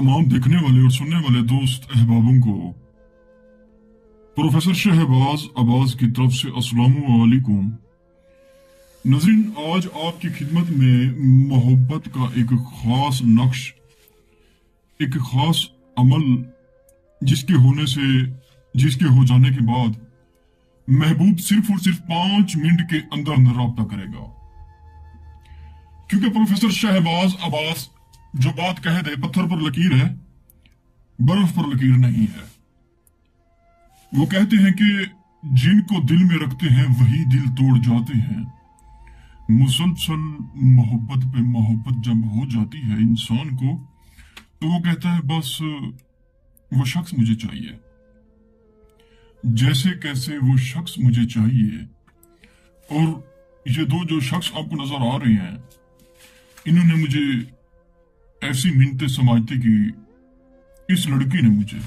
तमाम देखने वाले और सुनने वाले दोस्त अहबाबों को प्रोफेसर शहबाज अब्बास की तरफ से अस्सलामु अलैकुम। नज़रीन, आज आपकी खिदमत में मोहब्बत का एक खास नक्श, एक खास अमल जिसके हो जाने के बाद महबूब सिर्फ और सिर्फ 5 मिनट के अंदर अंदर राब्ता करेगा। क्योंकि प्रोफेसर शहबाज अब्बास जो बात कह दे, पत्थर पर लकीर है, बर्फ पर लकीर नहीं है। वो कहते हैं कि जिनको दिल में रखते हैं वही दिल तोड़ जाते हैं। मुसलसल मोहब्बत पे मोहब्बत जब हो जाती है इंसान को, तो वो कहता है बस वो शख्स मुझे चाहिए, जैसे कैसे वो शख्स मुझे चाहिए। और ये दो जो शख्स आपको नजर आ रहे हैं, इन्होंने मुझे ऐसी मिन्नतें समाजते कि इस लड़की ने मुझे,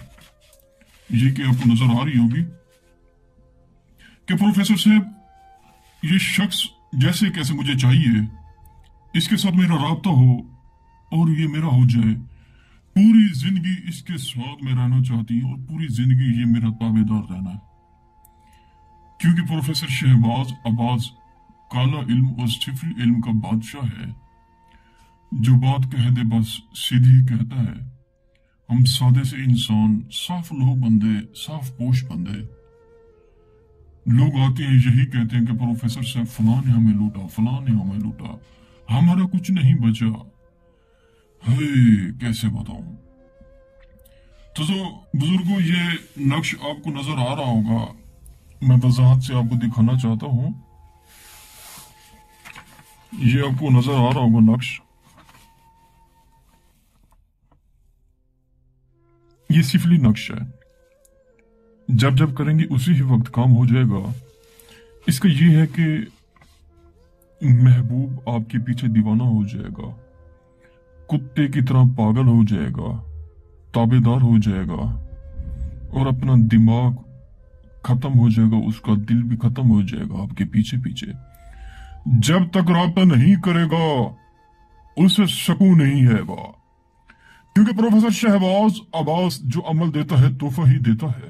ये कि आपको नजर आ रही होगी कि प्रोफेसर साहब, ये शख्स जैसे कैसे मुझे चाहिए, इसके साथ मेरा राब्ता हो और ये मेरा हो जाए। पूरी जिंदगी इसके साथ में रहना चाहती है और पूरी जिंदगी ये मेरा ताबेदार रहना है। क्योंकि प्रोफेसर शहबाज अब्बास काला इल्म और सिफली इल्म का बादशाह है। जो बात कह दे बस सीधी कहता है। हम सादे से इंसान, साफ लोह बंदे, साफ पोश बंदे। लोग आते हैं यही कहते हैं कि प्रोफेसर साहब फलां ने हमें लूटा, फलां ने हमें लूटा, हमारा कुछ नहीं बचा। कैसे बताऊं। तो बुजुर्गों, ये नक्श आपको नजर आ रहा होगा, मैं वजाहत से आपको दिखाना चाहता हूं। ये आपको नजर आ रहा होगा नक्श, ये सिफली नक्श है। जब जब करेंगे उसी ही वक्त काम हो जाएगा। इसका ये है कि महबूब आपके पीछे दीवाना हो जाएगा, कुत्ते की तरह पागल हो जाएगा, ताबेदार हो जाएगा और अपना दिमाग खत्म हो जाएगा, उसका दिल भी खत्म हो जाएगा आपके पीछे पीछे। जब तक राब्ता नहीं करेगा उसे सुकून नहीं है। क्योंकि प्रोफेसर शहबाज अब्बास जो अमल देता है तोहफा ही देता है।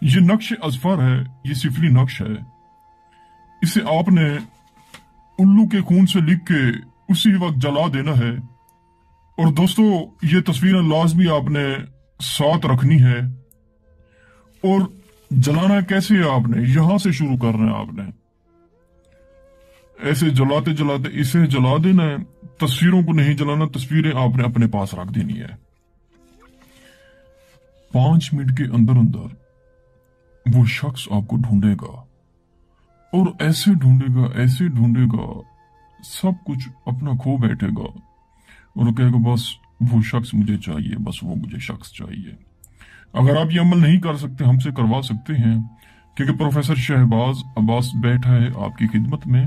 ये नक्श अजफर है, ये सिफली नक्श है। इसे आपने उल्लू के खून से लिख के उसी वक्त जला देना है। और दोस्तों, ये तस्वीरें लाजमी आपने साथ रखनी है। और जलाना कैसे है, आपने यहां से शुरू करना है। आपने ऐसे जलाते जलाते इसे जला देना है। तस्वीरों को नहीं जलाना, तस्वीरें आपने अपने पास रख देनी है। 5 मिनट के अंदर अंदर वो शख्स आपको ढूंढेगा और ऐसे ढूंढेगा, सब कुछ अपना खो बैठेगा और कहेगा बस वो शख्स मुझे चाहिए, बस वो मुझे शख्स चाहिए। अगर आप ये अमल नहीं कर सकते, हमसे करवा सकते हैं। क्योंकि प्रोफेसर शहबाज अब्बास बैठा है आपकी खिदमत में।